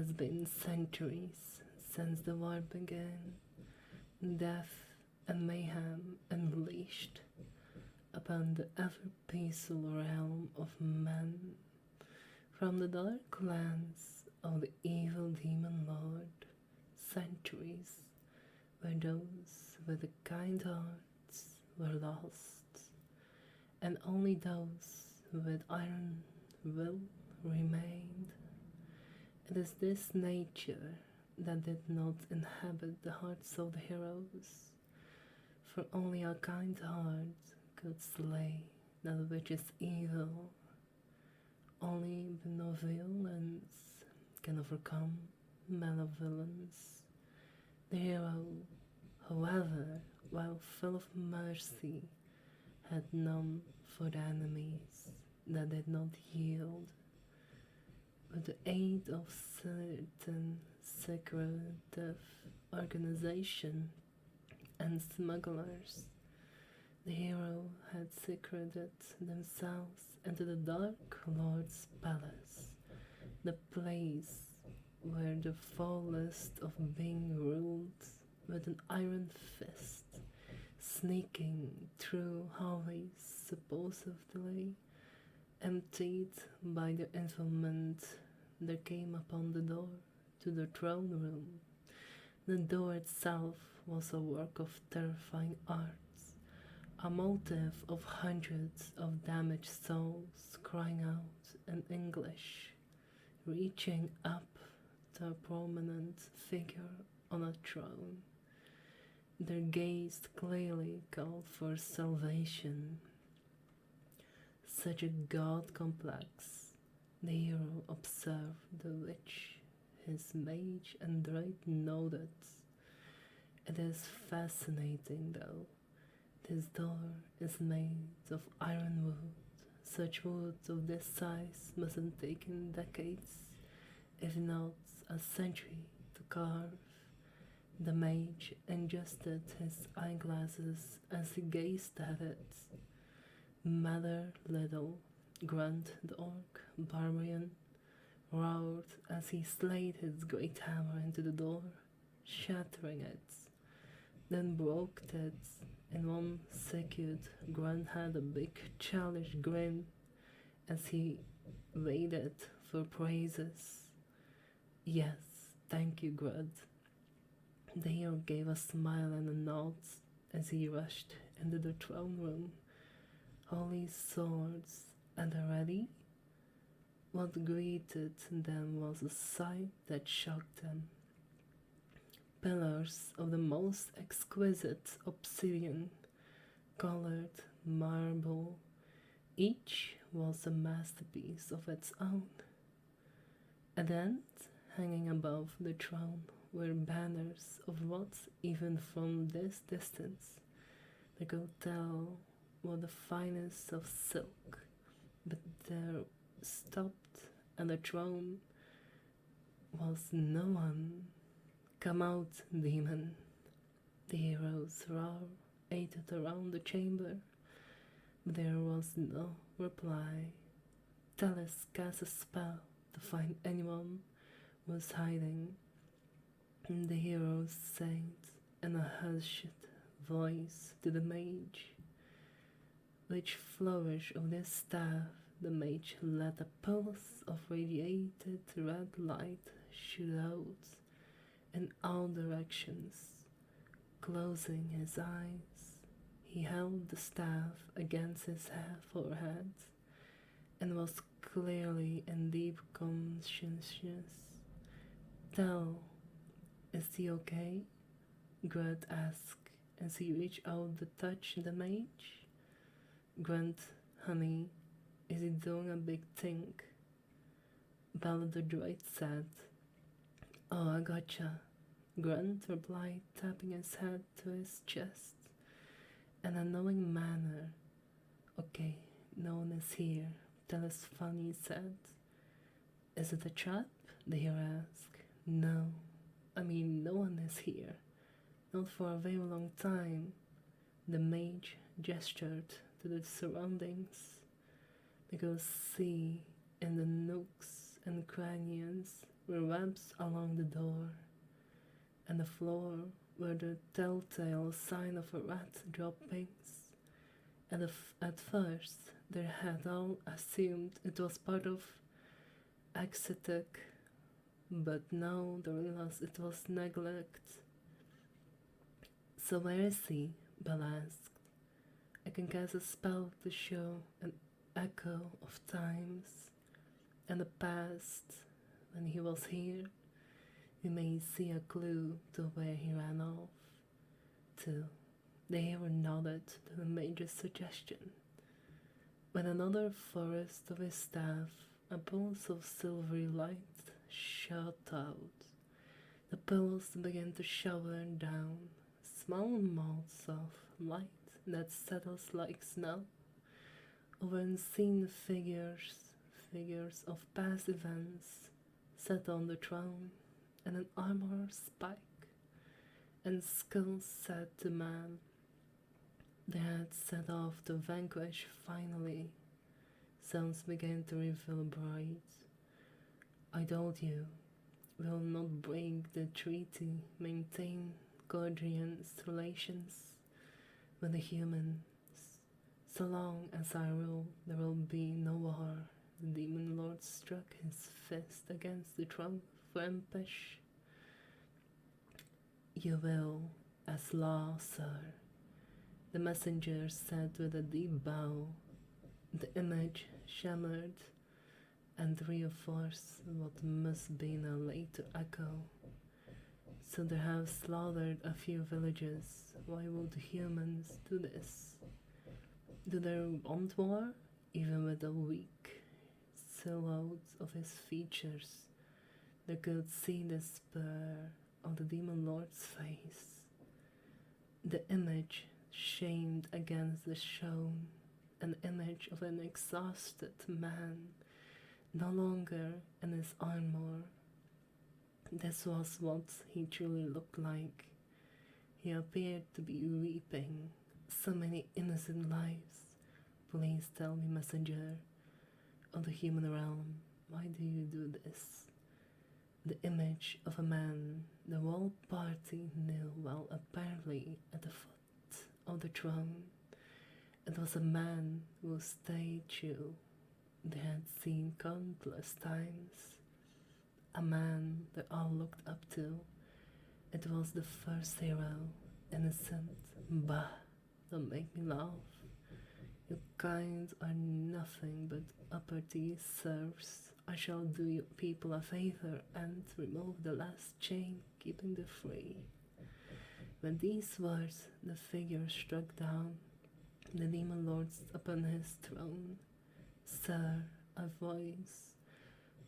has been centuries since the war began, death and mayhem unleashed upon the ever peaceful realm of man, from the dark lands of the evil demon lord. Centuries where those with the kind hearts were lost, and only those with iron will remained. It is this nature that did not inhabit the hearts of the heroes, for only a kind heart could slay that which is evil. Only benevolence can overcome malevolence. The hero, however, while full of mercy, had none for the enemies that did not yield. With the aid of certain secretive organization and smugglers, the hero had secreted themselves into the Dark Lord's palace, the place where the foulest of being ruled with an iron fist, sneaking through hallways supposedly emptied by the informant. There came upon the door to the throne room. The door itself was a work of terrifying arts, a motif of hundreds of damaged souls crying out in English, reaching up to a prominent figure on a throne. Their gaze clearly called for salvation. Such a god complex, the hero observed, the which his mage and droid noted. It is fascinating though. This door is made of iron wood. Such wood of this size must have taken decades, if not a century, to carve. The mage adjusted his eyeglasses as he gazed at it. Matter little, Grunt the orc barbarian roared as he slayed his great hammer into the door, shattering it, then broke it in one second. Grunt had a big childish grin as he waited for praises. Yes, thank you, Grunt. The hero gave a smile and a nod as he rushed into the throne room. Holy swords at the ready? What greeted them was a sight that shocked them. Pillars of the most exquisite obsidian, colored marble, each was a masterpiece of its own. At the end, hanging above the throne, were banners of what, even from this distance, they could tell were the finest of silk. But there stopped at the throne was no one. Come out, demon. The hero's roar ate around the chamber, but there was no reply. Talis cast a spell to find anyone who was hiding. The hero said in a hushed voice to the mage, "Which flourish of this staff?" The mage let a pulse of radiated red light shoot out in all directions. Closing his eyes, he held the staff against his forehead and was clearly in deep consciousness. "Tell, is he okay?" Grunt asked as he reached out to touch the mage. "Grunt, honey, is he doing a big thing?" Bella the droid said. "Oh, I gotcha," Grunt replied, tapping his head to his chest in a knowing manner. "Okay, no one is here," Talis funny said. "Is it a trap?" the hero asked. No one is here. Not for a very long time." The mage gestured to the surroundings. They could see in the nooks and crannies were webs along the door, and the floor were the telltale sign of a rat droppings. And at first, they had all assumed it was part of aesthetic, but now they realized it was neglect. So where is he? Belle asked. I can cast a spell to show an echo of times and the past when he was here. We may see a clue to where he ran off to. The hero nodded to the major's suggestion. When another forest of his staff, a pulse of silvery light shot out. The pulse began to shower down, small motes of light that settles like snow over unseen figures of past events, sat on the throne, and an armor spike, and skull said to man, they had set off to vanquish finally. Sounds began to reverberate. I told you, we'll not break the treaty, maintain cordial relations with the humans. So long as I rule, there will be no war. The demon lord struck his fist against the throne for ambush. You will, as law, sir, the messenger said with a deep bow. The image shimmered and reinforced what must be a later echo. So they have slaughtered a few villages. Why would humans do this? Do they want war? Even with the weak silhouette of his features, they could see the spur of the demon lord's face. The image shamed against the shone, an image of an exhausted man, no longer in his armor. This was what he truly looked like. He appeared to be weeping. So many innocent lives. Please tell me, messenger of the human realm, why do you do this? The image of a man the whole party knew well, apparently at the foot of the throne. It was a man whose statue they had seen countless times. A man they all looked up to. It was the first hero, innocent. Bah, don't make me laugh. You kind are nothing but uppity serfs. I shall do you people a favor and remove the last chain keeping the free. When these words, the figure struck down the demon lords upon his throne. Sir, a voice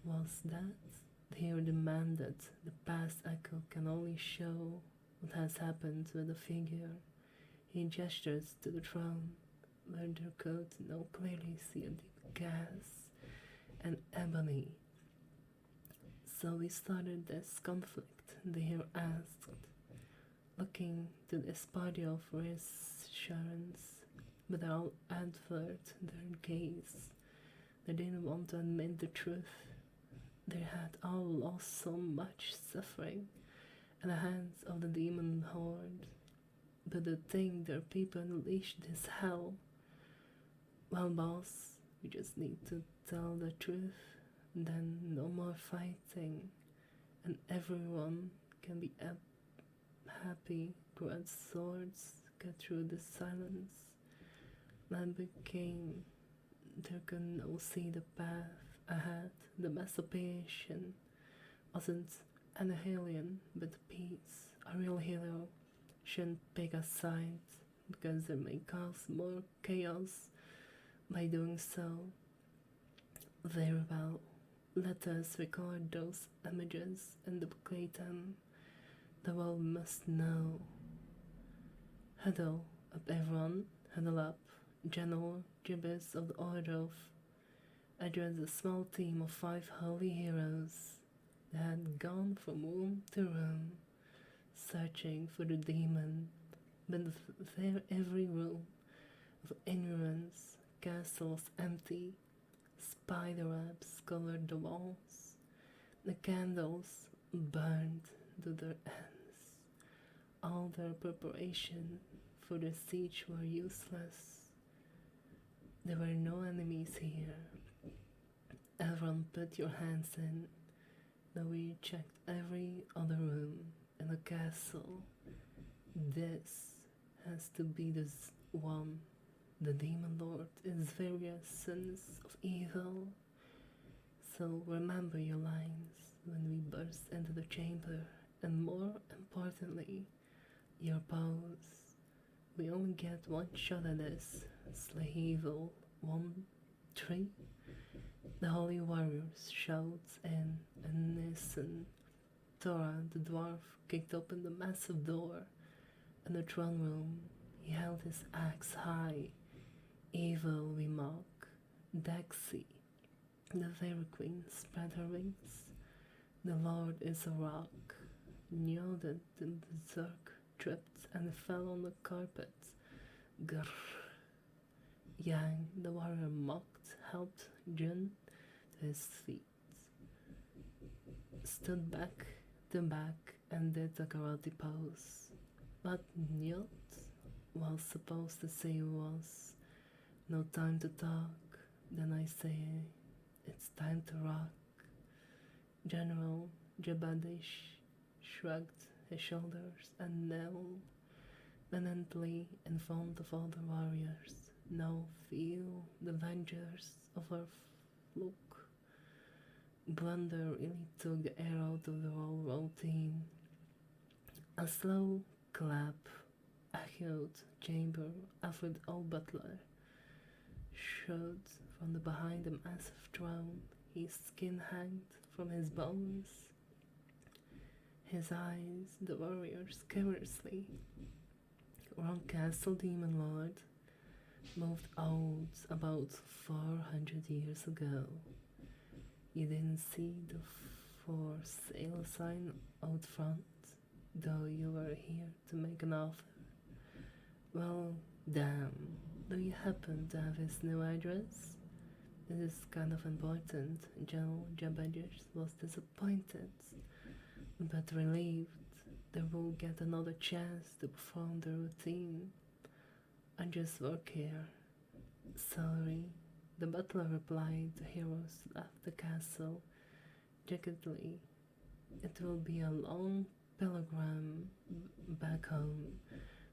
was that. The hero demanded. The past echo can only show what has happened with the figure. He gestures to the throne, where they could now clearly see a deep gas and ebony. So we started this conflict, the hero asked, looking to this party of reassurance, but they all averted their gaze. They didn't want to admit the truth. They had all lost so much suffering in the hands of the demon horde. But to think their people unleashed this hell. Well, boss, we just need to tell the truth. Then no more fighting, and everyone can be happy. Grant swords cut through the silence. Land became. They could now see the path ahead. The masturbation wasn't an alien, but peace. A real hero shouldn't pick a side because they may cause more chaos by doing so. Very well, let us record those images and duplicate them. The world must know. Huddle up, everyone, huddle up. General gibbous of the order of addressed a small team of 5 holy heroes that had gone from room to room, searching for the demon, but their every room of ignorance, castles empty, spider webs covered the walls, The candles burned to their ends. All their preparation for the siege were useless. There were no enemies here. Everyone put your hands in. Though we checked every other room in the castle. This has to be the one. The demon lord is various sons of evil. So remember your lines when we burst into the chamber, and more importantly, your pose. We only get one shot at this. Slay evil. 1, 3. The holy warriors shouts in unison. Tora, the dwarf, kicked open the massive door. In the throne room, he held his axe high. Evil we mock. Dexy, the fairy queen, spread her wings. The lord is a rock. Njoded the berserk tripped and fell on the carpet. Grrr. Yang, the warrior, mocked, helped Jun to his feet. Stood back to back and did a karate pose. But Njot was supposed to say was no time to talk. Then I say it's time to rock. General Jabadish shrugged his shoulders and knelt leniently in front of all the warriors. Now feel the vengers of our flock. Blunder really took the air out of the whole routine. A slow clap echoed chamber. Alfred O. Butler showed from the behind the massive throne. His skin hanged from his bones. His eyes, the warriors, curiously. Ron Castle Demon Lord moved out about 400 years ago. You didn't see the for sale sign out front, though you were here to make an offer. Well, damn, do you happen to have his new address? This is kind of important. General Jabadish was disappointed, but relieved they will get another chance to perform the routine. I just work here. Sorry, the butler replied. The heroes left the castle. Jackedly, it will be a long pilgrim back home.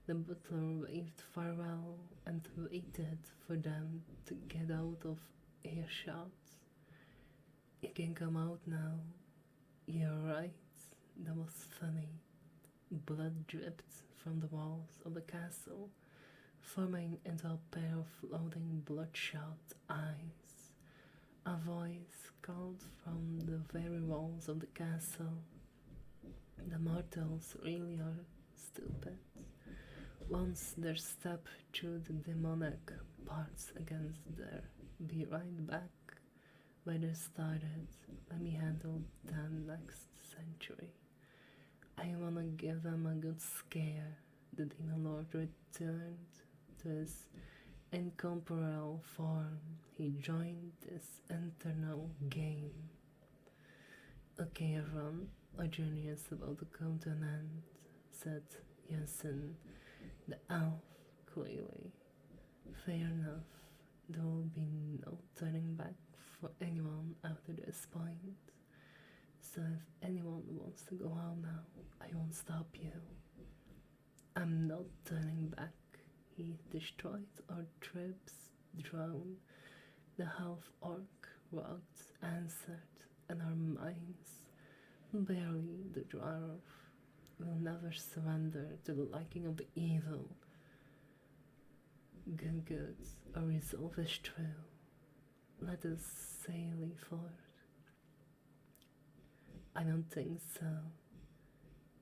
The butler waved farewell and waited for them to get out of earshot. You can come out now. You're right, that was funny. Blood dripped from the walls of the castle, forming into a pair of floating bloodshot eyes. A voice called from the very walls of the castle. The mortals really are stupid. Once they step through the demonic parts against their be right back where they started. Let me handle them next century. I wanna give them a good scare. The demon lord returned to his incomparable form. He joined this internal game. Okay, everyone, our journey is about to come to an end, said Yasin, the elf, clearly. Fair enough, there will be no turning back for anyone after this point. So if anyone wants to go home now, I won't stop you. I'm not turning back. He destroyed our trip's drone. The half-orc rocked, answered, and our minds, barely the dwarf, will never surrender to the liking of the evil. Good, our resolve is true. Let us sail forth. I don't think so.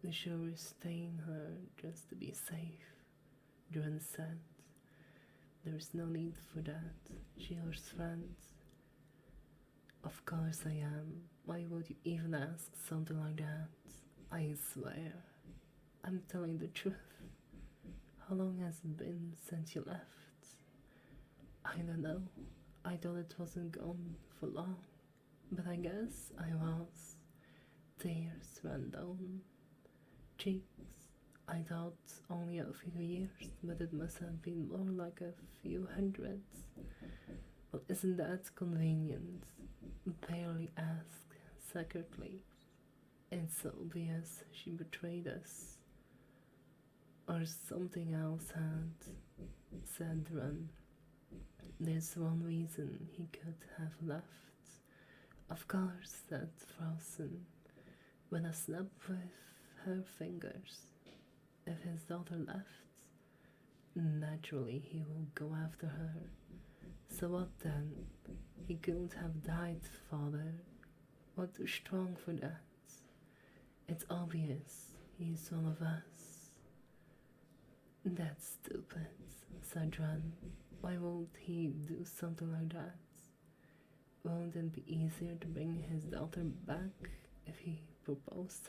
We should restrain her just to be safe, Duran said. There's no need for that. She is friends. Of course I am. Why would you even ask something like that? I swear. I'm telling the truth. How long has it been since you left? I don't know. I thought it wasn't gone for long. But I guess I was. Tears ran down cheeks. I thought only a few years, but it must have been more like a few hundreds. Well, isn't that convenient? Barely asked secretly. It's obvious she betrayed us. Or something else had, said Run. There's one reason he could have left. Of course, said Frozen, with a snap with her fingers. If his daughter left, naturally he will go after her. So what then? He couldn't have died, father. What too strong for that? It's obvious he's one of us. That's stupid, said Ran. Why won't he do something like that? Won't it be easier to bring his daughter back if he proposed